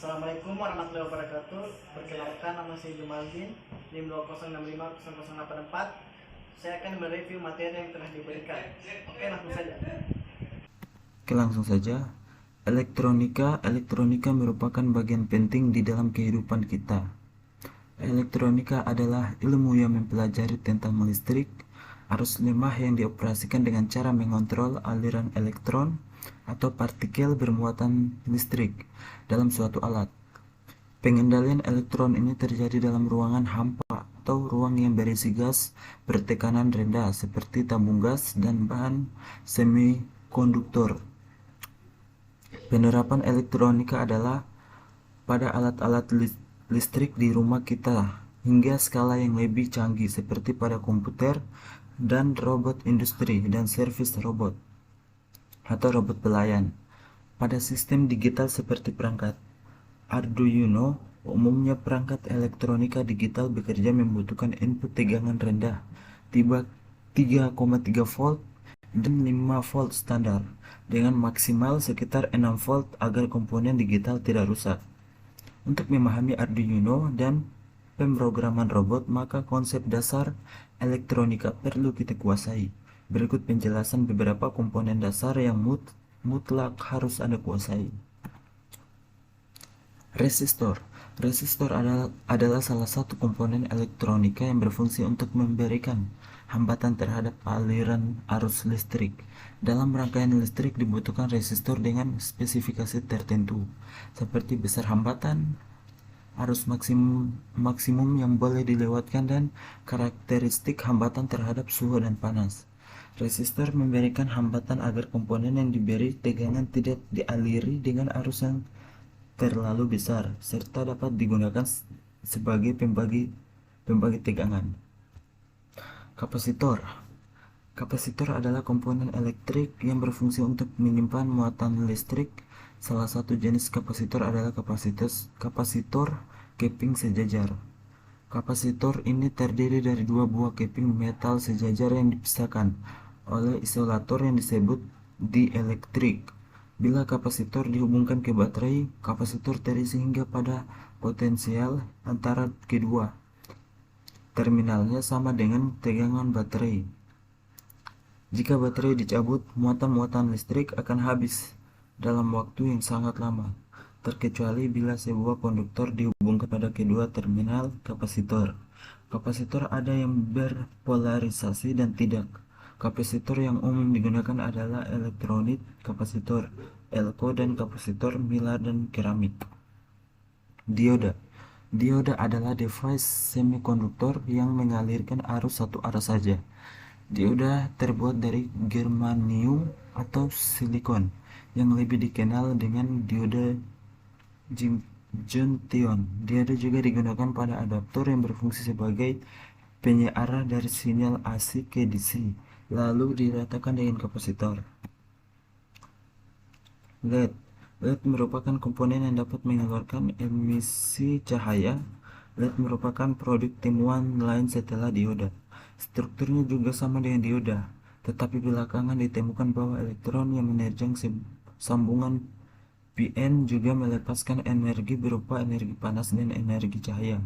Assalamualaikum warahmatullahi wabarakatuh. Perkenalkan, nama saya Jumaldin, NIM 206650084. Saya akan mereview materi yang telah diberikan. Oke, langsung saja. Elektronika merupakan bagian penting di dalam kehidupan kita. Elektronika adalah ilmu yang mempelajari tentang listrik, arus lemah yang dioperasikan dengan cara mengontrol aliran elektron atau partikel bermuatan listrik dalam suatu alat. Pengendalian elektron ini terjadi dalam ruangan hampa atau ruang yang berisi gas bertekanan rendah seperti tabung gas dan bahan semikonduktor. Penerapan elektronika adalah pada alat-alat listrik di rumah kita hingga skala yang lebih canggih seperti pada komputer dan robot industri dan servis robot atau robot pelayan. Pada sistem digital seperti perangkat Arduino, umumnya perangkat elektronika digital bekerja membutuhkan input tegangan rendah 3,3 volt dan 5 volt standar dengan maksimal sekitar 6 volt agar komponen digital tidak rusak. Untuk memahami Arduino dan pemrograman robot, maka konsep dasar elektronika perlu kita kuasai. Berikut penjelasan beberapa komponen dasar yang mutlak harus Anda kuasai. Resistor. Resistor adalah salah satu komponen elektronika yang berfungsi untuk memberikan hambatan terhadap aliran arus listrik. Dalam rangkaian listrik dibutuhkan resistor dengan spesifikasi tertentu, seperti besar hambatan, arus maksimum yang boleh dilewatkan, dan karakteristik hambatan terhadap suhu dan panas. Resistor memberikan hambatan agar komponen yang diberi tegangan tidak dialiri dengan arus yang terlalu besar, serta dapat digunakan sebagai pembagi tegangan. Kapasitor. Kapasitor adalah komponen elektrik yang berfungsi untuk menyimpan muatan listrik. Salah satu jenis kapasitor adalah kapasitor keping sejajar. Kapasitor ini terdiri dari dua buah keping metal sejajar yang dipisahkan oleh isolator yang disebut dielektrik. Bila kapasitor dihubungkan ke baterai, kapasitor terisi hingga pada potensial antara kedua terminalnya sama dengan tegangan baterai. Jika baterai dicabut, muatan listrik akan habis dalam waktu yang sangat lama, terkecuali bila sebuah konduktor dihubungkan pada kedua terminal kapasitor. Kapasitor ada yang berpolarisasi dan tidak. Kapasitor yang umum digunakan adalah elektrolit kapasitor, elko, dan kapasitor milar dan keramik. Dioda. Dioda adalah device semikonduktor yang mengalirkan arus satu arah saja. Dioda terbuat dari germanium atau silikon, yang lebih dikenal dengan dioda junction. Dioda juga digunakan pada adaptor yang berfungsi sebagai penyearah dari sinyal AC ke DC, lalu diratakan dengan kapasitor. LED. LED merupakan komponen yang dapat mengeluarkan emisi cahaya. LED merupakan produk temuan lain setelah dioda. Strukturnya juga sama dengan dioda, tetapi belakangan ditemukan bahwa elektron yang menerjang sambungan PN juga melepaskan energi berupa energi panas dan energi cahaya.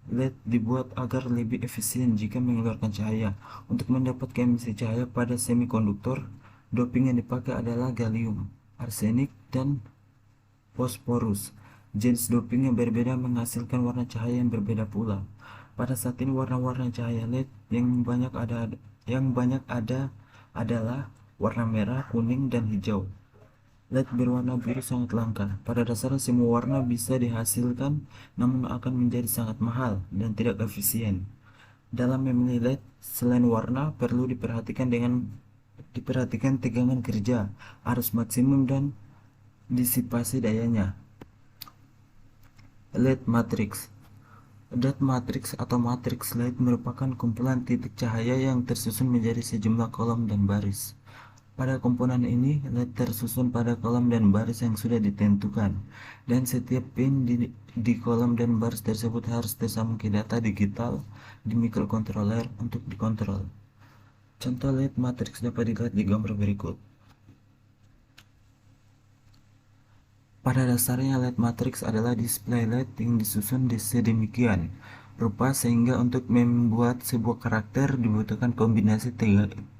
LED dibuat agar lebih efisien jika mengeluarkan cahaya. Untuk mendapatkan emisi cahaya pada semikonduktor, doping yang dipakai adalah gallium, arsenik, dan fosforus. Jenis doping yang berbeda menghasilkan warna cahaya yang berbeda pula. Pada saat ini warna-warna cahaya LED yang banyak ada adalah warna merah, kuning, dan hijau. LED berwarna biru sangat langka. Pada dasarnya semua warna bisa dihasilkan, namun akan menjadi sangat mahal dan tidak efisien. Dalam memilih LED, selain warna, perlu diperhatikan tegangan kerja, arus maksimum, dan disipasi dayanya. LED matrix. LED matrix atau matriks LED merupakan kumpulan titik cahaya yang tersusun menjadi sejumlah kolom dan baris. Pada komponen ini, LED tersusun pada kolom dan baris yang sudah ditentukan, dan setiap pin di kolom dan baris tersebut harus tersambung ke data digital di mikrokontroler untuk dikontrol. Contoh LED matriks dapat dilihat di gambar berikut. Pada dasarnya LED matriks adalah display LED yang disusun sedemikian rupa sehingga untuk membuat sebuah karakter dibutuhkan kombinasi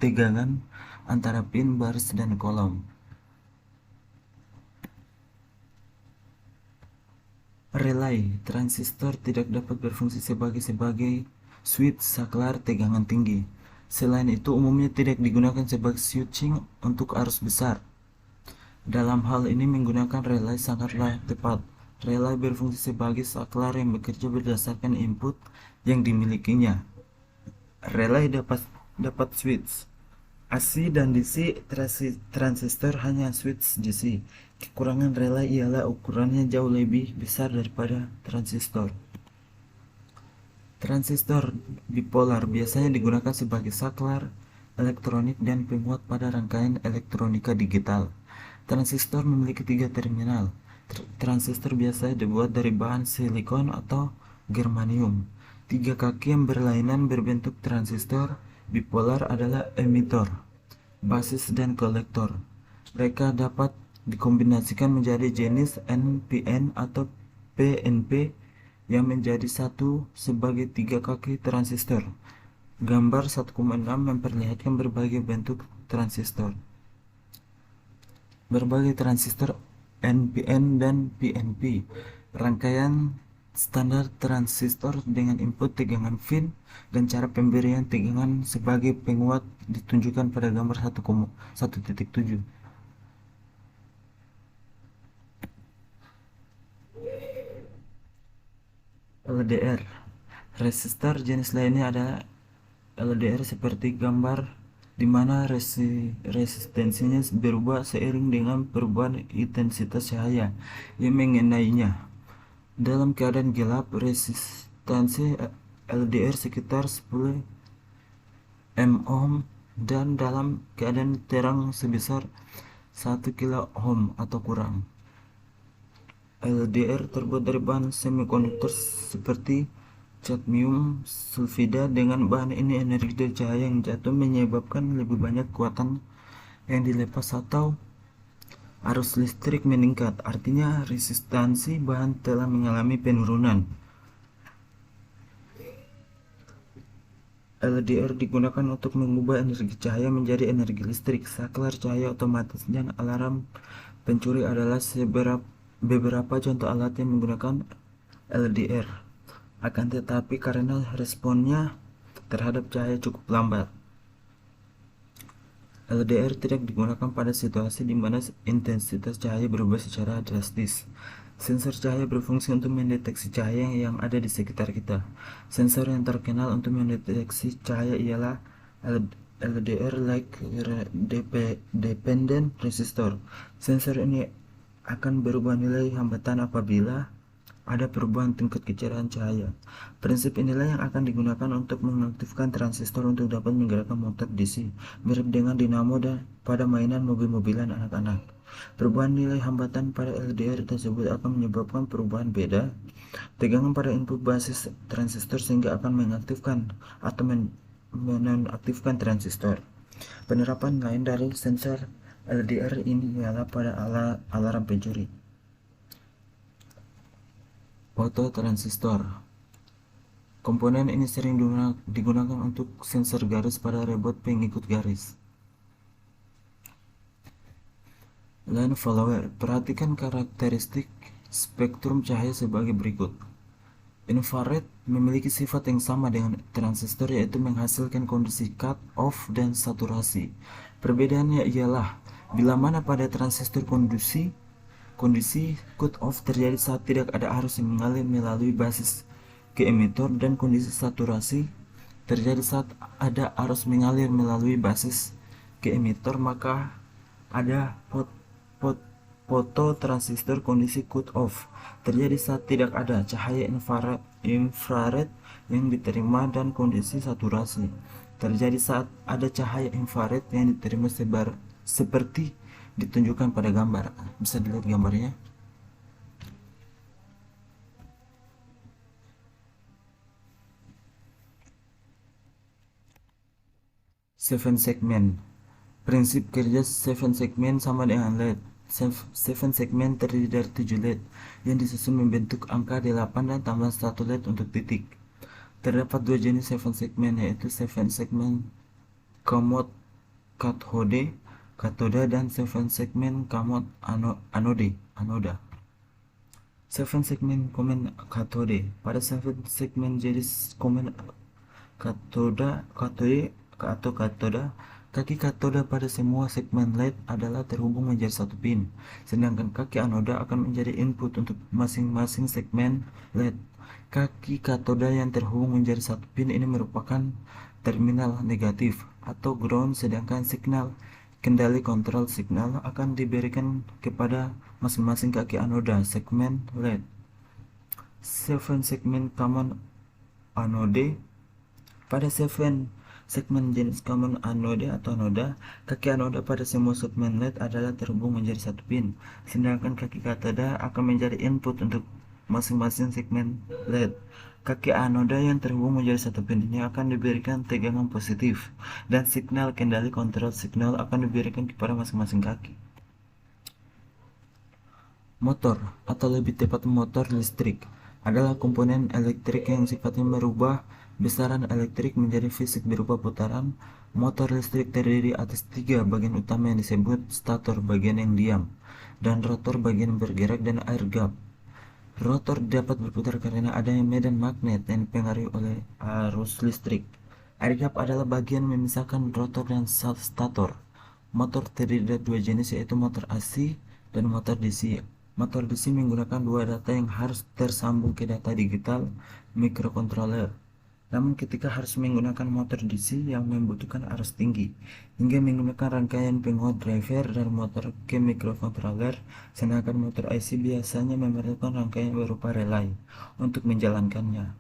tegangan antara pin, baris, dan kolom. Relay transistor tidak dapat berfungsi sebagai switch saklar tegangan tinggi. Selain itu, umumnya tidak digunakan sebagai switching untuk arus besar. Dalam hal ini menggunakan relay sangatlah tepat. Relay berfungsi sebagai saklar yang bekerja berdasarkan input yang dimilikinya. Relay dapat switch AC dan DC. Transistor hanya switch DC. Kekurangan relay ialah ukurannya jauh lebih besar daripada transistor. Transistor bipolar biasanya digunakan sebagai saklar elektronik dan penguat pada rangkaian elektronika digital. Transistor memiliki 3 terminal. Transistor biasanya dibuat dari bahan silikon atau germanium. 3 kaki yang berlainan berbentuk transistor bipolar adalah emitor, basis, dan kolektor. Mereka dapat dikombinasikan menjadi jenis NPN atau PNP yang menjadi satu sebagai 3 kaki transistor. Gambar 1,6 memperlihatkan berbagai bentuk transistor. Berbagai transistor NPN dan PNP, rangkaian standar transistor dengan input tegangan fin dan cara pemberian tegangan sebagai penguat ditunjukkan pada gambar 1,1.7. LDR. Resistor jenis lainnya adalah LDR seperti gambar di mana resistensinya berubah seiring dengan perubahan intensitas cahaya yang mengenainya. Dalam keadaan gelap, resistansi LDR sekitar 10 mOhm dan dalam keadaan terang sebesar 1 kilo ohm atau kurang. LDR terbuat dari bahan semikonduktor seperti cadmium sulfida. Dengan bahan ini, energi dari cahaya yang jatuh menyebabkan lebih banyak kekuatan yang dilepas atau arus listrik meningkat. Artinya resistansi bahan telah mengalami penurunan. LDR digunakan untuk mengubah energi cahaya menjadi energi listrik. Saklar cahaya otomatis dan alarm pencuri adalah beberapa contoh alat yang menggunakan LDR. Akan tetapi karena responnya terhadap cahaya cukup lambat, LDR tidak digunakan pada situasi di mana intensitas cahaya berubah secara drastis. Sensor cahaya berfungsi untuk mendeteksi cahaya yang ada di sekitar kita. Sensor yang terkenal untuk mendeteksi cahaya ialah LDR like dependent resistor. Sensor ini akan berubah nilai hambatan apabila ada perubahan tingkat kecerahan cahaya. Prinsip inilah yang akan digunakan untuk mengaktifkan transistor untuk dapat menggerakkan motor DC, mirip dengan dinamo pada mainan mobil-mobilan anak-anak. Perubahan nilai hambatan pada LDR tersebut akan menyebabkan perubahan beda tegangan pada input basis transistor sehingga akan mengaktifkan atau menonaktifkan transistor. Penerapan lain dari sensor LDR ini ialah pada alarm pencuri. Fototransistor. Komponen ini sering digunakan untuk sensor garis pada robot pengikut garis. Line follower. Perhatikan karakteristik spektrum cahaya sebagai berikut. Infrared memiliki sifat yang sama dengan transistor, yaitu menghasilkan kondisi cut off dan saturasi. Perbedaannya ialah bila mana pada transistor kondisi cut off terjadi saat tidak ada arus yang mengalir melalui basis ke emitor, dan kondisi saturasi terjadi saat ada arus mengalir melalui basis ke emitor. Maka ada fototransistor. Kondisi cut off terjadi saat tidak ada cahaya infrared yang diterima, dan kondisi saturasi terjadi saat ada cahaya infrared yang diterima seperti ditunjukkan pada gambar. Bisa dilihat gambarnya. Seven segment. Prinsip kerja 7 segmen sama dengan LED. 7 segmen terdiri dari 7 LED yang disusun membentuk angka 8 dan tambah 1 LED untuk titik. Terdapat dua jenis 7 segmen, yaitu 7 segmen kamot katoda dan 7 segmen kamot anoda. 7 segmen komen katode. Pada 7 segmen jenis komen katode atau katoda, kaki katoda pada semua segmen LED adalah terhubung menjadi satu pin, sedangkan kaki anoda akan menjadi input untuk masing-masing segmen LED. Kaki katoda yang terhubung menjadi satu pin ini merupakan terminal negatif atau ground, sedangkan signal kendali kontrol signal akan diberikan kepada masing-masing kaki anoda segmen LED. 7 segmen common anode. Pada 7 segmen jenis common anode atau anoda, kaki anoda pada semua segmen LED adalah terhubung menjadi satu pin, sedangkan kaki katoda akan menjadi input untuk masing-masing segmen LED. Kaki anoda yang terhubung menjadi satu pin ini akan diberikan tegangan positif, dan signal kendali kontrol signal akan diberikan kepada masing-masing kaki. Motor, atau lebih tepat motor listrik, adalah komponen elektrik yang sifatnya merubah besaran elektrik menjadi fisik berupa putaran. Motor listrik terdiri atas 3 bagian utama yang disebut stator, bagian yang diam, dan rotor, bagian bergerak, dan air gap. Rotor dapat berputar karena adanya medan magnet yang dipengaruhi oleh arus listrik. Air gap adalah bagian memisahkan rotor dan stator. Motor terdiri dari dua jenis, yaitu motor AC dan motor DC. Motor DC menggunakan dua data yang harus tersambung ke data digital microcontroller. Namun ketika harus menggunakan motor DC yang membutuhkan arus tinggi, hingga menggunakan rangkaian penguat driver dan motor ke microcontroller, sedangkan motor IC biasanya memerlukan rangkaian berupa relay untuk menjalankannya.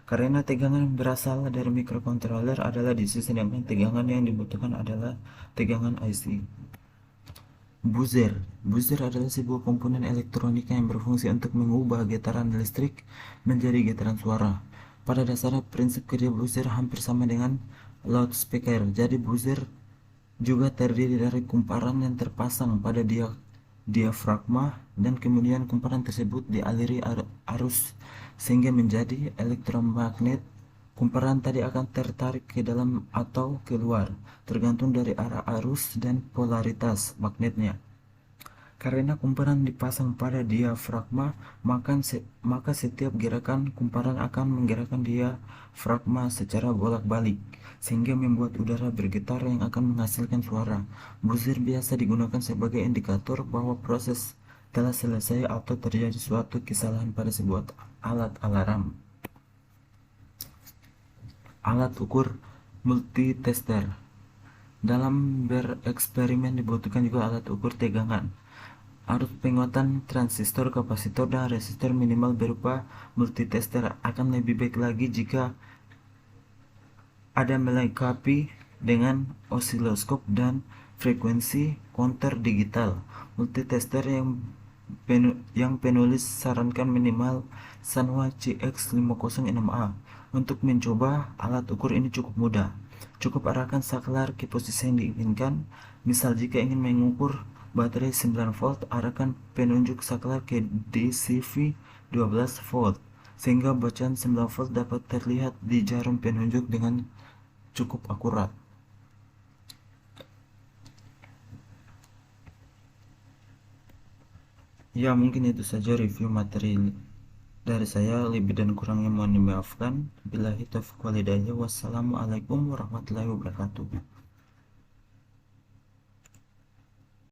Karena tegangan berasal dari microcontroller adalah DC, sedangkan tegangan yang dibutuhkan adalah tegangan IC. Buzzer adalah sebuah komponen elektronika yang berfungsi untuk mengubah getaran listrik menjadi getaran suara. Pada dasarnya prinsip kerja buzzer hampir sama dengan loudspeaker. Jadi buzzer juga terdiri dari kumparan yang terpasang pada diafragma, dan kemudian kumparan tersebut dialiri arus sehingga menjadi elektromagnet. Kumparan tadi akan tertarik ke dalam atau keluar, tergantung dari arah arus dan polaritas magnetnya. Karena kumparan dipasang pada diafragma, maka setiap gerakan kumparan akan menggerakkan diafragma secara bolak-balik, sehingga membuat udara bergetar yang akan menghasilkan suara. Buzzer biasa digunakan sebagai indikator bahwa proses telah selesai atau terjadi suatu kesalahan pada sebuah alat alarm. Alat ukur multitester. Dalam bereksperimen dibutuhkan juga alat ukur tegangan, arus penguatan transistor, kapasitor, dan resistor minimal berupa multitester. Akan lebih baik lagi jika ada melengkapi dengan osiloskop dan frekuensi counter digital. Multitester yang penulis sarankan minimal Sanwa CX506A. Untuk mencoba alat ukur ini cukup mudah. Cukup arahkan saklar ke posisi yang diinginkan. Misal jika ingin mengukur baterai 9 volt, arahkan penunjuk saklar ke DCV 12 volt, sehingga bacaan 9 volt dapat terlihat di jarum penunjuk dengan cukup akurat. Ya, mungkin itu saja review materi dari saya. Lebih dan kurangnya mohon dimaafkan. Billahi taufiq wal hidayah. Wassalamualaikum warahmatullahi wabarakatuh.